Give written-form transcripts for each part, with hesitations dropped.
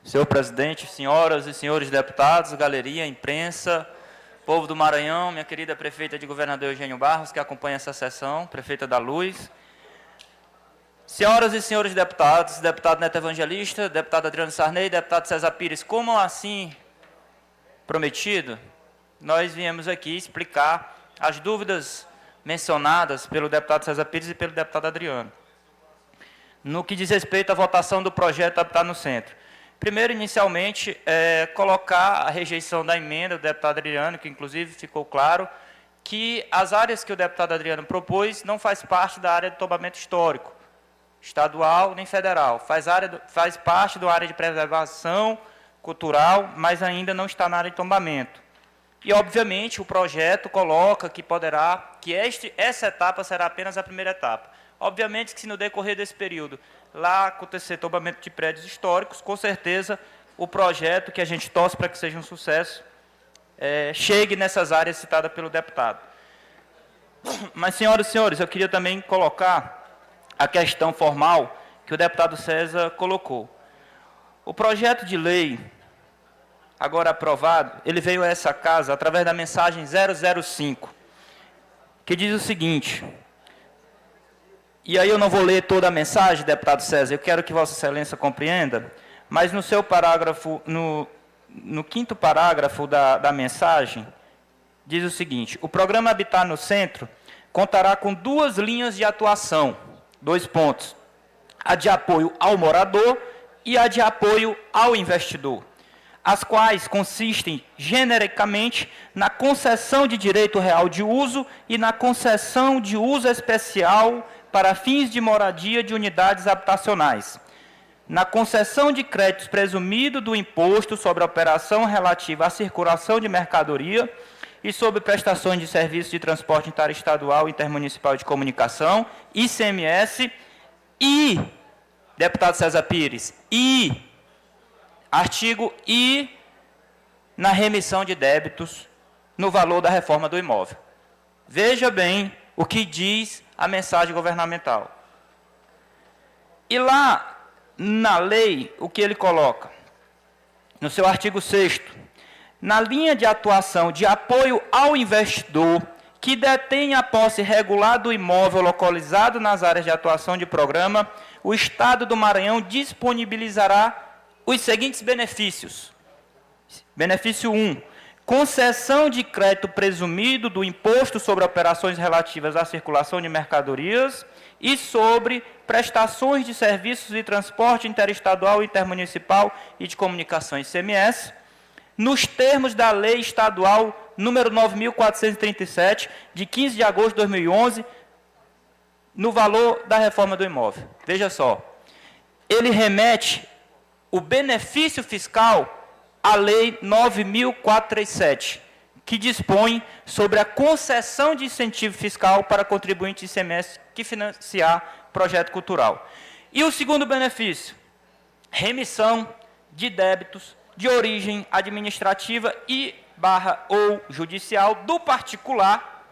Senhor presidente, senhoras e senhores deputados, galeria, imprensa, povo do Maranhão, minha querida prefeita de Governador Eugênio Barros, que acompanha essa sessão, prefeita da Luz. Senhoras e senhores deputados, deputado Neto Evangelista, deputado Adriano Sarney, deputado César Pires, como assim prometido, nós viemos aqui explicar as dúvidas mencionadas pelo deputado César Pires e pelo deputado Adriano, no que diz respeito à votação do projeto Habitat no Centro. Primeiro, inicialmente, colocar a rejeição da emenda do deputado Adriano, que inclusive ficou claro que as áreas que o deputado Adriano propôs não faz parte da área de tombamento histórico, estadual nem federal, faz parte da área de preservação cultural, mas ainda não está na área de tombamento. E, obviamente, o projeto coloca que essa etapa será apenas a primeira etapa. Obviamente que se no decorrer desse período lá acontecer tombamento de prédios históricos, com certeza o projeto, que a gente torce para que seja um sucesso, chegue nessas áreas citadas pelo deputado. Mas, senhoras e senhores, eu queria também colocar a questão formal que o deputado César colocou. O projeto de lei, agora aprovado, ele veio a essa casa através da mensagem 005, que diz o seguinte... E aí eu não vou ler toda a mensagem, deputado César, eu quero que Vossa Excelência compreenda, mas no seu parágrafo, no 5º parágrafo da mensagem, diz o seguinte: o programa Habitat no Centro contará com 2 linhas de atuação, 2 pontos, a de apoio ao morador e a de apoio ao investidor, as quais consistem genericamente na concessão de direito real de uso e na concessão de uso especial para fins de moradia de unidades habitacionais, na concessão de créditos presumido do imposto sobre a operação relativa à circulação de mercadoria e sobre prestações de serviços de transporte interestadual e intermunicipal de comunicação, ICMS, e, deputado César Pires, artigo I, na remissão de débitos no valor da reforma do imóvel. Veja bem o que diz a mensagem governamental. E lá, na lei, o que ele coloca? No seu artigo 6º, na linha de atuação de apoio ao investidor que detém a posse regular do imóvel localizado nas áreas de atuação de programa, o Estado do Maranhão disponibilizará os seguintes benefícios. Benefício 1. Concessão de crédito presumido do imposto sobre operações relativas à circulação de mercadorias e sobre prestações de serviços de transporte interestadual, intermunicipal e de comunicação, ICMS, nos termos da Lei Estadual número 9.437, de 15 de agosto de 2011, no valor da reforma do imóvel. Veja só, ele remete o benefício fiscal à Lei 9.437, que dispõe sobre a concessão de incentivo fiscal para contribuinte ICMS que financiar projeto cultural. E o segundo benefício, remissão de débitos de origem administrativa ou judicial do particular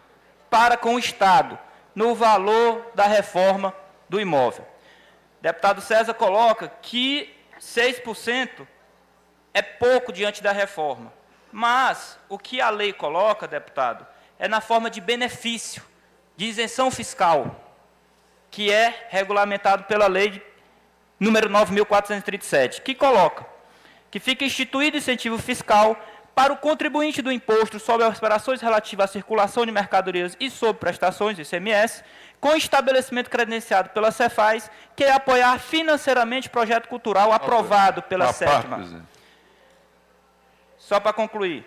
para com o Estado, no valor da reforma do imóvel. O deputado César coloca que 6% é pouco diante da reforma. Mas o que a lei coloca, deputado, é na forma de benefício, de isenção fiscal, que é regulamentado pela lei número 9.437, que coloca que fica instituído incentivo fiscal para o contribuinte do imposto sobre as operações relativas à circulação de mercadorias e sobre prestações, ICMS, com estabelecimento credenciado pela Cefaz, que é apoiar financeiramente projeto cultural aprovado pela sétima. Só para concluir,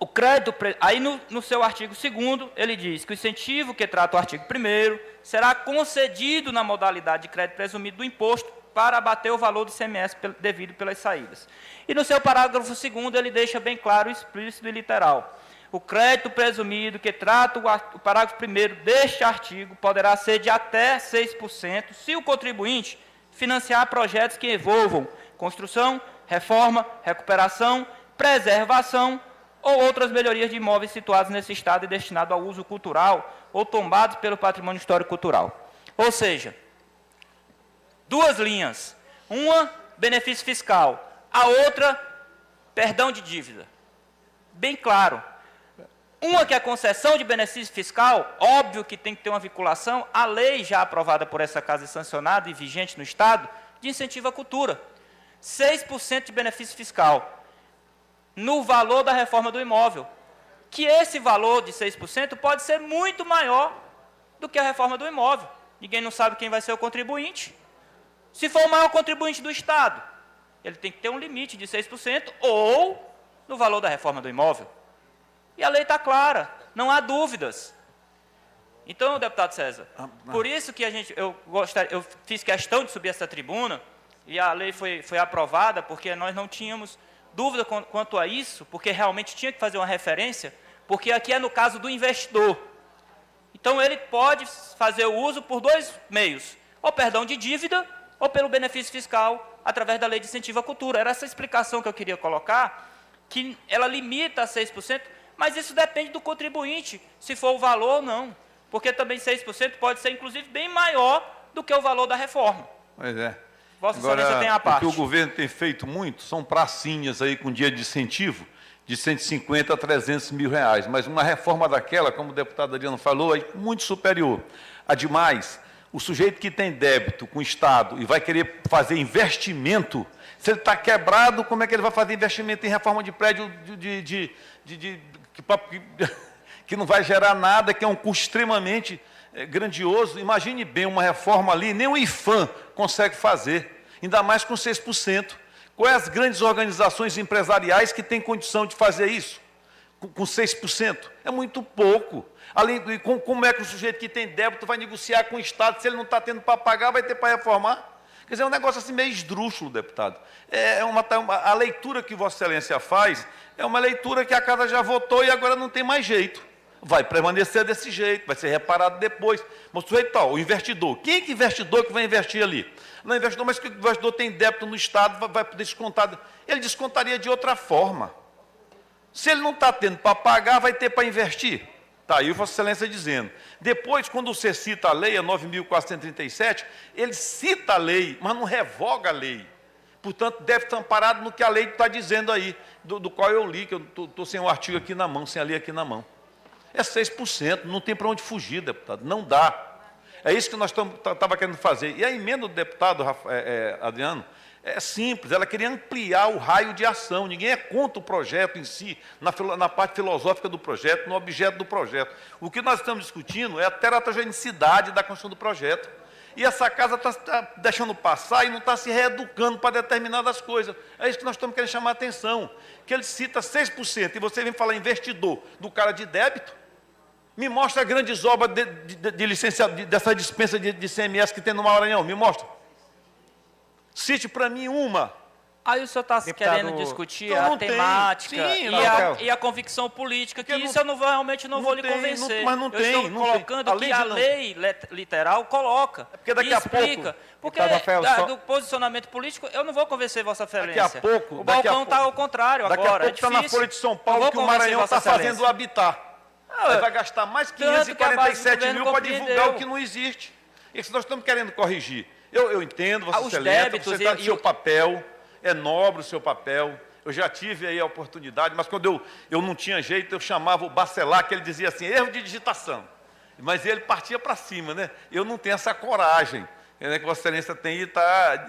o crédito, aí no seu artigo 2º, ele diz que o incentivo que trata o artigo 1º será concedido na modalidade de crédito presumido do imposto para abater o valor do ICMS devido pelas saídas. E no seu parágrafo 2º, ele deixa bem claro, explícito e literal. O crédito presumido que trata o parágrafo 1º deste artigo poderá ser de até 6% se o contribuinte financiar projetos que envolvam construção, reforma, recuperação, preservação ou outras melhorias de imóveis situados nesse estado e destinados ao uso cultural ou tombados pelo patrimônio histórico cultural. Ou seja, 2 linhas. Uma, benefício fiscal. A outra, perdão de dívida. Bem claro. Uma que é a concessão de benefício fiscal, óbvio que tem que ter uma vinculação, a lei já aprovada por essa casa e sancionada e vigente no Estado, de incentivo à cultura. 6% de benefício fiscal no valor da reforma do imóvel. Que esse valor de 6% pode ser muito maior do que a reforma do imóvel. Ninguém não sabe quem vai ser o contribuinte. Se for o maior contribuinte do Estado, ele tem que ter um limite de 6% ou no valor da reforma do imóvel. E a lei está clara, não há dúvidas. Então, deputado César, por isso que eu fiz questão de subir essa tribuna, e a lei foi aprovada, porque nós não tínhamos dúvida quanto a isso, porque realmente tinha que fazer uma referência, porque aqui é no caso do investidor. Então, ele pode fazer o uso por dois meios, ou perdão de dívida, ou pelo benefício fiscal, através da lei de incentivo à cultura. Era essa explicação que eu queria colocar, que ela limita a 6%, mas isso depende do contribuinte, se for o valor ou não. Porque também 6% pode ser, inclusive, bem maior do que o valor da reforma. Pois é. Vossa Excelência tem a parte. O que o governo tem feito muito são pracinhas aí com dia de incentivo de 150 a 300 mil reais. Mas uma reforma daquela, como o deputado Adriano falou, é muito superior. Ademais, o sujeito que tem débito com o Estado e vai querer fazer investimento, se ele está quebrado, como é que ele vai fazer investimento em reforma de prédio que não vai gerar nada, que é um custo extremamente grandioso? Imagine bem uma reforma ali, nem o IFAM consegue fazer, ainda mais com 6%. Quais as grandes organizações empresariais que têm condição de fazer isso? Com 6%? É muito pouco. Além, como é que o sujeito que tem débito vai negociar com o Estado, se ele não está tendo para pagar, vai ter para reformar? Quer dizer, é um negócio assim meio esdrúxulo, deputado. A leitura que Vossa Excelência faz é uma leitura que a casa já votou e agora não tem mais jeito. Vai permanecer desse jeito, vai ser reparado depois. Mas o sujeito o investidor. Quem é que investidor que vai investir ali? Não é investidor, mas que o investidor tem débito no Estado, vai poder descontar. Ele descontaria de outra forma. Se ele não está tendo para pagar, vai ter para investir. Está aí Vossa Excelência dizendo. Depois, quando você cita a lei, a 9.437, ele cita a lei, mas não revoga a lei. Portanto, deve estar amparado no que a lei está dizendo aí, do qual eu li, que eu estou sem o artigo aqui na mão, sem a lei aqui na mão. É 6%, não tem para onde fugir, deputado, não dá. É isso que nós estávamos querendo fazer. E a emenda do deputado Adriano é simples, ela queria ampliar o raio de ação. Ninguém é contra o projeto em si, na parte filosófica do projeto, no objeto do projeto. O que nós estamos discutindo é a teratogenicidade da construção do projeto. E essa casa está deixando passar e não está se reeducando para determinadas coisas. É isso que nós estamos querendo chamar a atenção. Que ele cita 6%, e você vem falar investidor do cara de débito, me mostra grandes obras de licenciado, dessa dispensa de ICMS que tem no Maranhão, me mostra. Cite para mim uma. Aí o senhor está querendo discutir a temática e a convicção política, que isso eu realmente não vou lhe convencer. Mas não tem. Eu estou colocando que a lei literal coloca porque daqui a pouco, porque do posicionamento político, eu não vou convencer Vossa Excelência. Daqui a pouco. O balcão está ao contrário agora. Daqui a pouco está na Folha de São Paulo que o Maranhão está fazendo o habitar. Vai gastar mais 547 mil para divulgar o que não existe. Isso nós estamos querendo corrigir. Eu entendo, Vossa Excelência, você está no seu papel, é nobre o seu papel. Eu já tive aí a oportunidade, mas quando eu não tinha jeito, eu chamava o Bacelar, que ele dizia assim, erro de digitação. Mas ele partia para cima, né? Eu não tenho essa coragem, né, que Vossa Excelência tem e está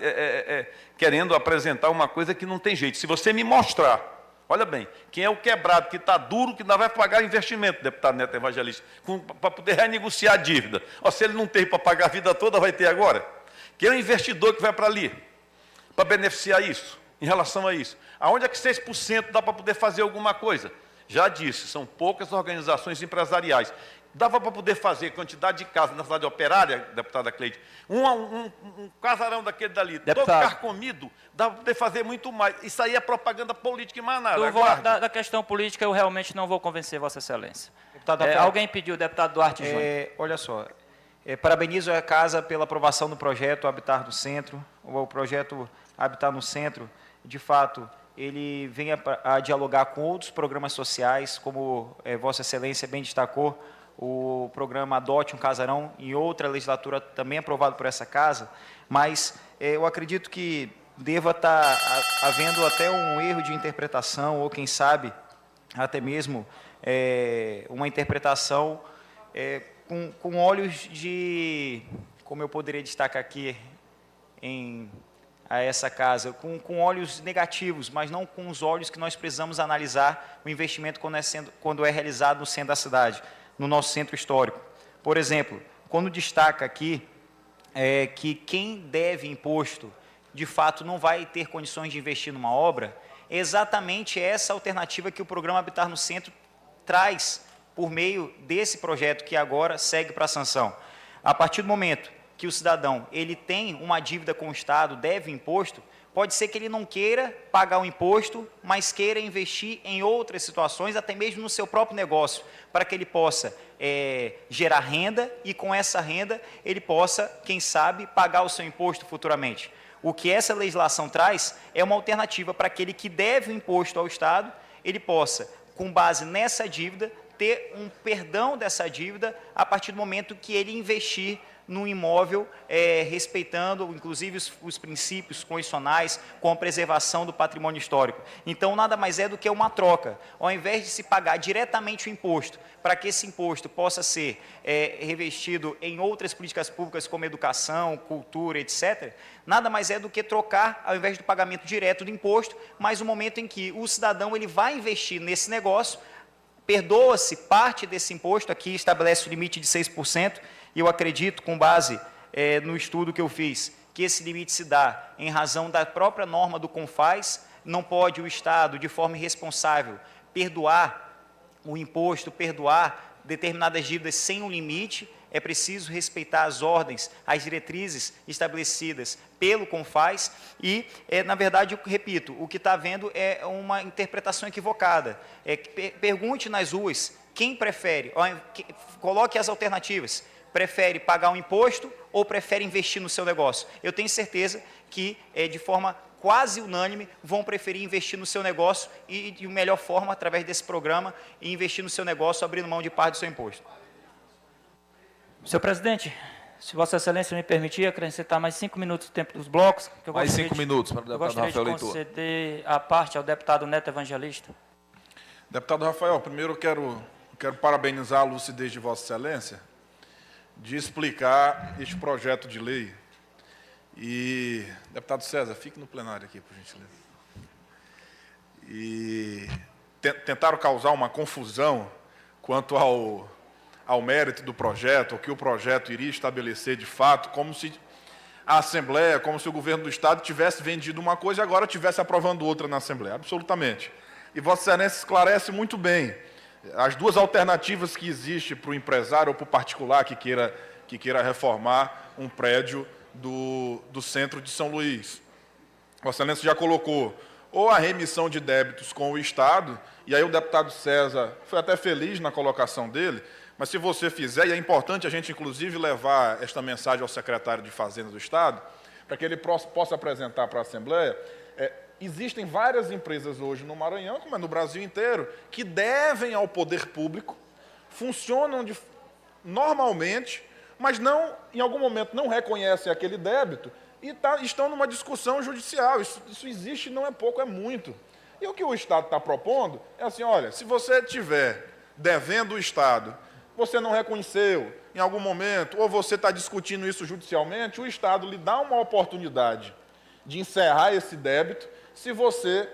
querendo apresentar uma coisa que não tem jeito. Se você me mostrar, olha bem, quem é o quebrado, que está duro, que ainda vai pagar investimento, deputado Neto Evangelista, para poder renegociar a dívida. Se ele não tem para pagar a vida toda, vai ter agora? Quem é o investidor que vai para ali, para beneficiar isso, em relação a isso? Aonde é que 6% dá para poder fazer alguma coisa? Já disse, são poucas organizações empresariais. Dava para poder fazer quantidade de casas na cidade operária, deputada Cleide, um casarão daquele dali, deputado, todo carcomido, dava para poder fazer muito mais. Isso aí é propaganda política e mais nada. Da questão política, eu realmente não vou convencer Vossa Excelência. Alguém pediu, deputado Duarte Júnior. Olha só, parabenizo a casa pela aprovação do projeto Habitar no Centro. O projeto Habitar no Centro, de fato, ele vem a dialogar com outros programas sociais, como Vossa Excelência bem destacou, o programa Adote um Casarão, em outra legislatura também aprovado por essa casa, mas eu acredito que deva estar havendo até um erro de interpretação, ou quem sabe, até mesmo uma interpretação com olhos de, como eu poderia destacar aqui a essa casa, com olhos negativos, mas não com os olhos que nós precisamos analisar o investimento quando é realizado no centro da cidade, no nosso centro histórico. Por exemplo, quando destaca aqui que quem deve imposto, de fato, não vai ter condições de investir numa obra, é exatamente essa alternativa que o programa Habitar no Centro traz por meio desse projeto que agora segue para a sanção. A partir do momento que o cidadão ele tem uma dívida com o Estado, deve imposto, pode ser que ele não queira pagar o imposto, mas queira investir em outras situações, até mesmo no seu próprio negócio, para que ele possa gerar renda e com essa renda ele possa, quem sabe, pagar o seu imposto futuramente. O que essa legislação traz é uma alternativa para aquele que deve o imposto ao Estado, ele possa, com base nessa dívida, ter um perdão dessa dívida a partir do momento que ele investir num imóvel, respeitando, inclusive, os princípios constitucionais com a preservação do patrimônio histórico. Então, nada mais é do que uma troca. Ao invés de se pagar diretamente o imposto, para que esse imposto possa ser revestido em outras políticas públicas, como educação, cultura, etc., nada mais é do que trocar, ao invés do pagamento direto do imposto, mas o momento em que o cidadão ele vai investir nesse negócio, perdoa-se parte desse imposto, aqui estabelece o limite de 6%, e eu acredito, com base no estudo que eu fiz, que esse limite se dá em razão da própria norma do CONFAS. Não pode o Estado, de forma irresponsável, perdoar o imposto, perdoar determinadas dívidas sem um limite. É preciso respeitar as ordens, as diretrizes estabelecidas pelo CONFAS e, na verdade, eu repito, o que está havendo é uma interpretação equivocada. Pergunte nas ruas quem prefere, coloque as alternativas. Prefere pagar um imposto ou prefere investir no seu negócio? Eu tenho certeza que, de forma quase unânime, vão preferir investir no seu negócio e, de melhor forma, através desse programa, investir no seu negócio, abrindo mão de parte do seu imposto. Senhor presidente, se Vossa Excelência me permitir, acrescentar mais 5 minutos do tempo dos blocos. Que eu mais 5 minutos para o deputado Rafael Leitor. Eu gostaria de conceder a parte ao deputado Neto Evangelista. Deputado Rafael, primeiro eu quero parabenizar a lucidez de Vossa Excelência de explicar este projeto de lei. E, deputado César, fique no plenário aqui, por gentileza. E tentaram causar uma confusão quanto ao mérito do projeto, o que o projeto iria estabelecer de fato, como se a Assembleia, como se o governo do Estado tivesse vendido uma coisa e agora estivesse aprovando outra na Assembleia. Absolutamente. E Vossa Excelência esclarece muito bem as duas alternativas que existem para o empresário ou para o particular que queira reformar um prédio do centro de São Luís. Vossa Excelência já colocou ou a remissão de débitos com o Estado, e aí o deputado César foi até feliz na colocação dele, mas se você fizer, e é importante a gente inclusive levar esta mensagem ao secretário de Fazenda do Estado, para que ele possa apresentar para a Assembleia, existem várias empresas hoje no Maranhão, como é no Brasil inteiro, que devem ao poder público, funcionam normalmente, mas em algum momento não reconhecem aquele débito e estão numa discussão judicial. Isso existe, não é pouco, é muito. E o que o Estado está propondo é assim, olha, se você estiver devendo o Estado, você não reconheceu em algum momento, ou você está discutindo isso judicialmente, o Estado lhe dá uma oportunidade de encerrar esse débito se você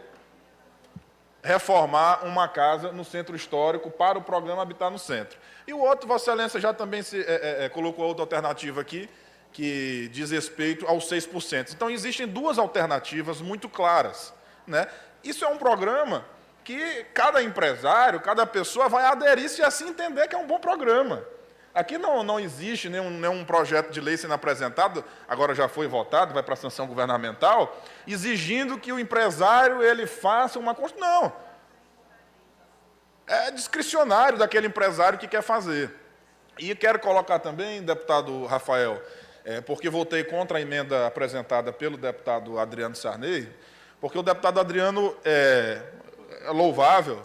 reformar uma casa no centro histórico para o programa Habitar no Centro. E o outro, Vossa Excelência já também colocou outra alternativa aqui, que diz respeito aos 6%. Então, existem duas alternativas muito claras, né? Isso é um programa que cada empresário, cada pessoa vai aderir se assim entender que é um bom programa. Aqui não existe nenhum projeto de lei sendo apresentado, agora já foi votado, vai para a sanção governamental, exigindo que o empresário ele faça uma construção. Não. É discricionário daquele empresário que quer fazer. E quero colocar também, deputado Rafael, porque votei contra a emenda apresentada pelo deputado Adriano Sarney, porque o deputado Adriano é louvável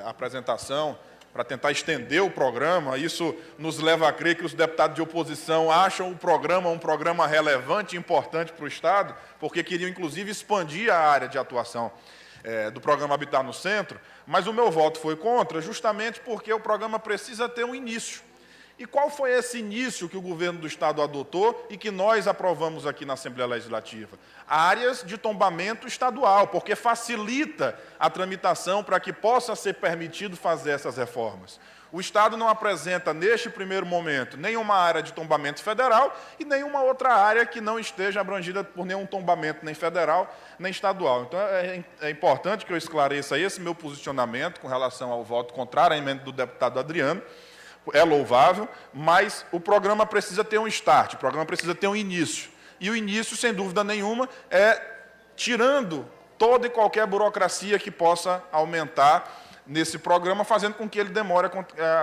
a apresentação para tentar estender o programa. Isso nos leva a crer que os deputados de oposição acham o programa um programa relevante e importante para o Estado, porque queriam, inclusive, expandir a área de atuação do programa Habitar no Centro, mas o meu voto foi contra, justamente porque o programa precisa ter um início. E qual foi esse início que o governo do Estado adotou e que nós aprovamos aqui na Assembleia Legislativa? Áreas de tombamento estadual, porque facilita a tramitação para que possa ser permitido fazer essas reformas. O Estado não apresenta, neste primeiro momento, nenhuma área de tombamento federal e nenhuma outra área que não esteja abrangida por nenhum tombamento, nem federal, nem estadual. Então, é importante que eu esclareça esse meu posicionamento com relação ao voto contrário à emenda do deputado Adriano. É louvável, mas o programa precisa ter um start, o programa precisa ter um início. E o início, sem dúvida nenhuma, é tirando toda e qualquer burocracia que possa aumentar nesse programa, fazendo com que ele demore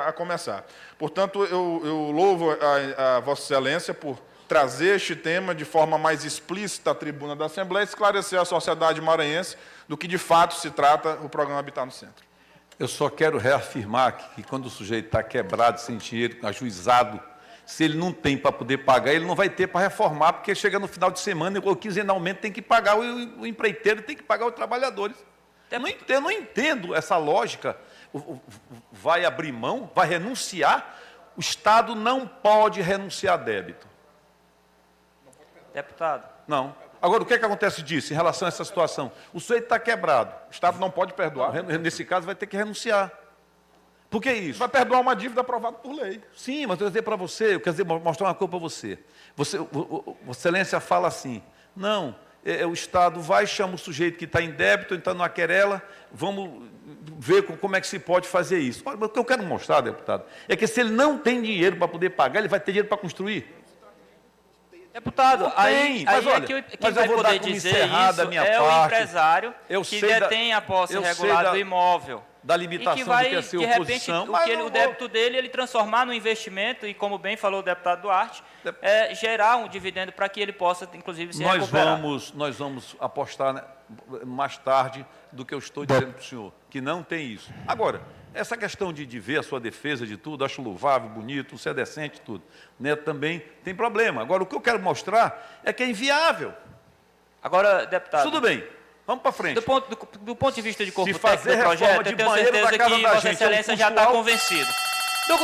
a começar. Portanto, eu louvo a Vossa Excelência por trazer este tema de forma mais explícita à tribuna da Assembleia e esclarecer à sociedade maranhense do que, de fato, se trata o programa Habitar no Centro. Eu só quero reafirmar que quando o sujeito está quebrado, sem dinheiro, ajuizado, se ele não tem para poder pagar, ele não vai ter para reformar, porque chega no final de semana, ou quinzenalmente, tem que pagar o empreiteiro, tem que pagar os trabalhadores. Eu não entendo essa lógica. Vai abrir mão? Vai renunciar? O Estado não pode renunciar a débito. Deputado. Não. Agora, o que é que acontece disso em relação a essa situação? O sujeito está quebrado. O Estado não pode perdoar. Nesse caso, vai ter que renunciar. Por que isso? Vai perdoar uma dívida aprovada por lei. Sim, mas eu quero dizer para você, eu quero dizer, mostrar uma coisa para você. Vossa Excelência fala assim, não, o Estado vai, chama o sujeito que está em débito, está numa querela, vamos ver como é que se pode fazer isso. Olha, o que eu quero mostrar, deputado, é que se ele não tem dinheiro para poder pagar, ele vai ter dinheiro para construir. Deputado, aí olha, quem vai vou poder dar como dizer encerrada a isso minha é parte. o empresário Eu que sei detém a posse eu sei regulada do imóvel. Da E limitação que vai, do que é ser de oposição. repente, o débito dele, ele transformar no investimento e, como bem falou o deputado Duarte, gerar um dividendo para que ele possa, inclusive, se recuperar. Nós vamos apostar, né, mais tarde do que eu estou dizendo para o senhor, que não tem isso. Agora, essa questão de ver a sua defesa de tudo, acho louvável, bonito, você é decente, tudo, né, também tem problema. Agora, o que eu quero mostrar é que é inviável. Agora, deputado... Tudo bem. Vamos para frente. Do ponto de vista de corpo Se técnico fazer do projeto, eu tenho certeza que Vossa Excelência já está convencido.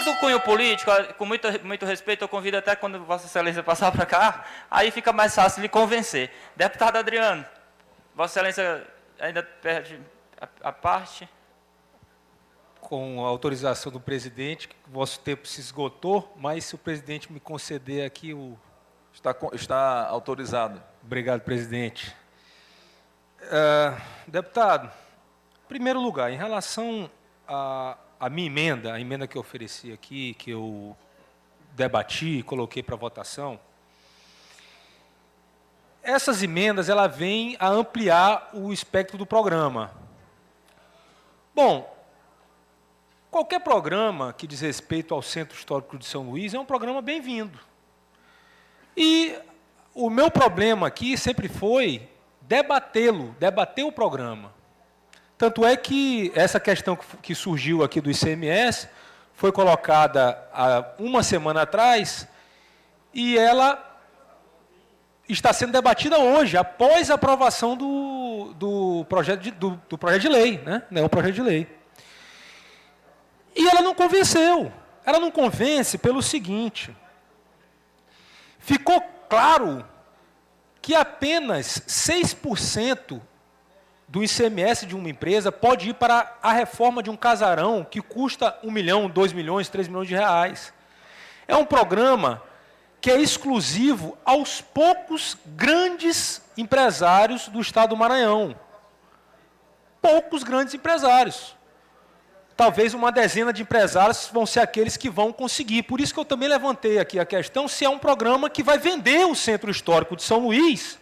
Do cunho político, com muito respeito, eu convido até quando Vossa Excelência passar para cá, aí fica mais fácil de convencer. Deputado Adriano, Vossa Excelência ainda perde a parte? Com a autorização do presidente, que o vosso tempo se esgotou, mas se o presidente me conceder aqui o... Está autorizado. Obrigado, presidente. Deputado, em primeiro lugar, em relação à minha emenda, a emenda que eu ofereci aqui, que eu debati e coloquei para votação, essas emendas ela vêm a ampliar o espectro do programa. Bom, qualquer programa que diz respeito ao Centro Histórico de São Luís é um programa bem-vindo. E o meu problema aqui sempre foi debater o programa. Tanto é que essa questão que surgiu aqui do ICMS foi colocada há uma semana atrás e ela está sendo debatida hoje, após a aprovação do projeto de lei, né? Não é um projeto de lei. E ela não convenceu. Ela não convence pelo seguinte: ficou claro que apenas 6% do ICMS de uma empresa pode ir para a reforma de um casarão que custa 1 milhão, 2 milhões, 3 milhões de reais. É um programa que é exclusivo aos poucos grandes empresários do Estado do Maranhão. Poucos grandes empresários. Talvez uma dezena de empresários vão ser aqueles que vão conseguir. Por isso que eu também levantei aqui a questão se é um programa que vai vender o Centro Histórico de São Luís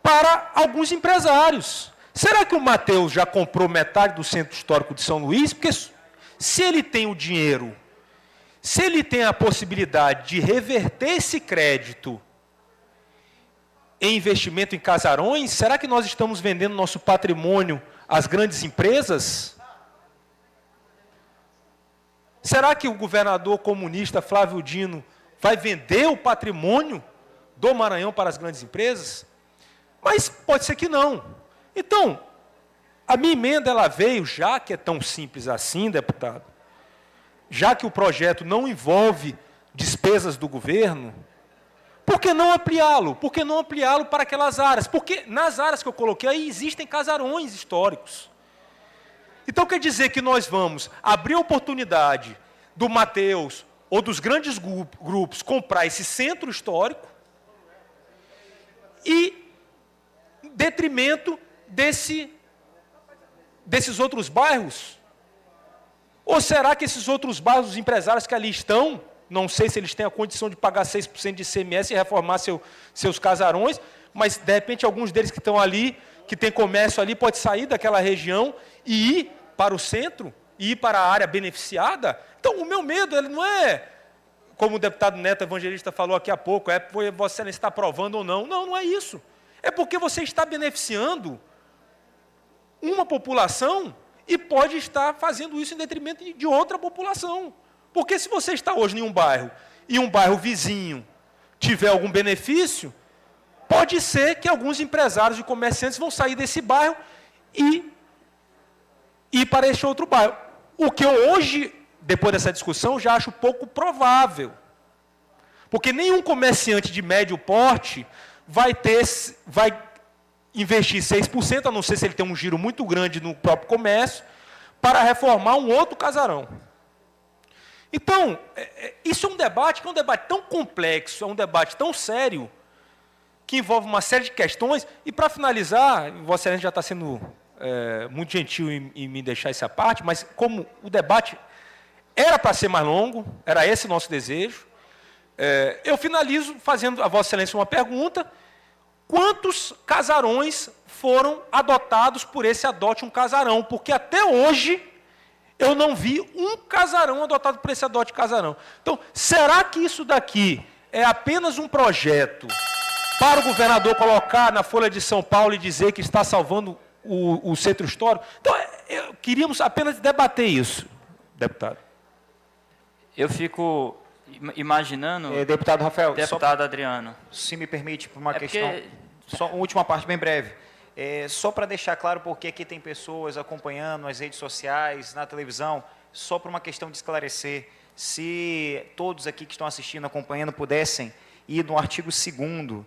para alguns empresários. Será que o Matheus já comprou metade do Centro Histórico de São Luís? Porque se ele tem o dinheiro, se ele tem a possibilidade de reverter esse crédito em investimento em casarões, será que nós estamos vendendo nosso patrimônio às grandes empresas? Será que o governador comunista Flávio Dino vai vender o patrimônio do Maranhão para as grandes empresas? Mas pode ser que não. Então, a minha emenda ela veio, já que é tão simples assim, deputado, já que o projeto não envolve despesas do governo, por que não ampliá-lo? Por que não ampliá-lo para aquelas áreas? Porque nas áreas que eu coloquei aí existem casarões históricos. Então quer dizer que nós vamos abrir a oportunidade do Mateus ou dos grandes grupos comprar esse centro histórico e em detrimento desses outros bairros? Ou será que esses outros bairros, os empresários que ali estão, não sei se eles têm a condição de pagar 6% de ICMS e reformar seus casarões, mas, de repente, alguns deles que estão ali, que tem comércio ali, pode sair daquela região e ir para o centro, e ir para a área beneficiada? Então, o meu medo ele não é, como o deputado Neto Evangelista falou aqui há pouco, você não está aprovando ou não. Não, não é isso. É porque você está beneficiando uma população e pode estar fazendo isso em detrimento de outra população. Porque se você está hoje em um bairro e um bairro vizinho tiver algum benefício, pode ser que alguns empresários e comerciantes vão sair desse bairro e ir para este outro bairro. O que eu hoje, depois dessa discussão, já acho pouco provável. Porque nenhum comerciante de médio porte vai investir 6%, a não ser se ele tem um giro muito grande no próprio comércio, para reformar um outro casarão. Então, isso é um debate que é um debate tão complexo, é um debate tão sério, que envolve uma série de questões. E, para finalizar, Vossa Excelência já está sendo muito gentil em me deixar essa parte, mas como o debate era para ser mais longo, era esse o nosso desejo, eu finalizo fazendo a Vossa Excelência uma pergunta: quantos casarões foram adotados por esse Adote um Casarão? Porque até hoje eu não vi um casarão adotado por esse Adote Casarão. Então, será que isso daqui é apenas um projeto para o governador colocar na Folha de São Paulo e dizer que está salvando o centro histórico? Então, queríamos apenas debater isso, deputado. Eu fico imaginando... Deputado Rafael, deputado Adriano. Se me permite, por uma questão... Porque... Só uma última parte bem breve. Só para deixar claro, porque aqui tem pessoas acompanhando nas redes sociais, na televisão, só por uma questão de esclarecer, se todos aqui que estão assistindo, acompanhando, pudessem ir no artigo 2º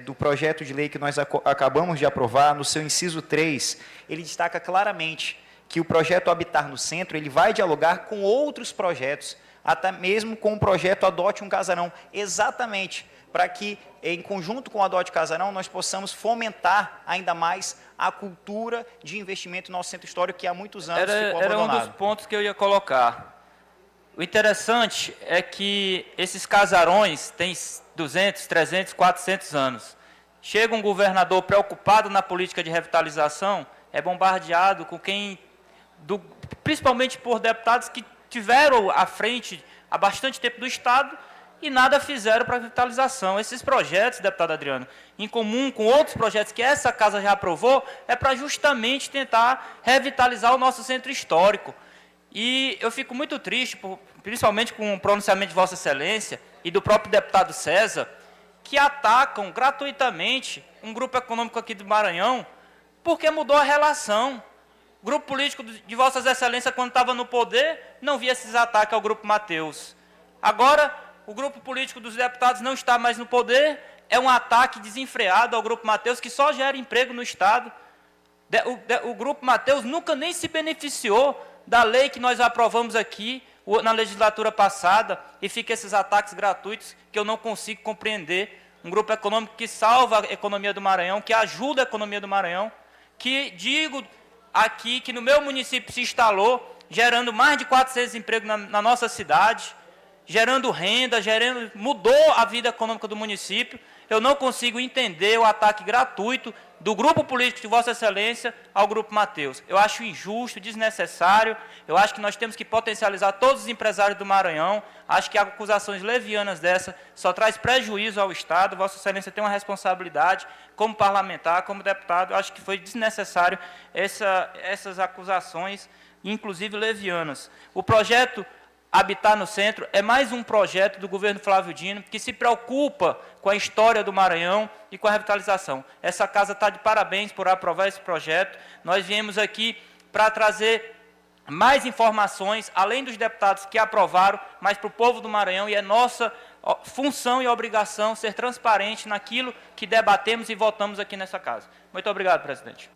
do projeto de lei que nós acabamos de aprovar, no seu inciso 3, ele destaca claramente que o projeto Habitar no Centro ele vai dialogar com outros projetos, até mesmo com o projeto Adote um Casarão, exatamente para que, em conjunto com o Adote Casarão, nós possamos fomentar ainda mais a cultura de investimento no nosso centro histórico, que há muitos anos ficou abandonado. Era um dos pontos que eu ia colocar. O interessante é que esses casarões têm 200, 300, 400 anos. Chega um governador preocupado na política de revitalização, é bombardeado com principalmente por deputados que tiveram à frente há bastante tempo do Estado e nada fizeram para a revitalização. Esses projetos, deputado Adriano, em comum com outros projetos que essa casa já aprovou, é para justamente tentar revitalizar o nosso centro histórico. E eu fico muito triste, principalmente com o pronunciamento de Vossa Excelência e do próprio deputado César, que atacam gratuitamente um grupo econômico aqui do Maranhão, porque mudou a relação. O grupo político de Vossas Excelências, quando estava no poder, não via esses ataques ao grupo Mateus. Agora, o grupo político dos deputados não está mais no poder, é um ataque desenfreado ao grupo Mateus, que só gera emprego no Estado. O grupo Mateus nunca nem se beneficiou da lei que nós aprovamos aqui na legislatura passada, e fica esses ataques gratuitos que eu não consigo compreender. Um grupo econômico que salva a economia do Maranhão, que ajuda a economia do Maranhão, que digo aqui que no meu município se instalou, gerando mais de 400 empregos na nossa cidade, gerando renda, mudou a vida econômica do município. Eu não consigo entender o ataque gratuito do grupo político de Vossa Excelência ao grupo Mateus. Eu acho injusto, desnecessário. Eu acho que nós temos que potencializar todos os empresários do Maranhão. Acho que acusações levianas dessa só traz prejuízo ao Estado. Vossa Excelência tem uma responsabilidade como parlamentar, como deputado. Eu acho que foi desnecessário essas acusações, inclusive levianas. O projeto Habitar no Centro é mais um projeto do governo Flávio Dino que se preocupa com a história do Maranhão e com a revitalização. Essa casa está de parabéns por aprovar esse projeto. Nós viemos aqui para trazer mais informações, além dos deputados que aprovaram, mas para o povo do Maranhão, e é nossa função e obrigação ser transparente naquilo que debatemos e votamos aqui nessa casa. Muito obrigado, presidente.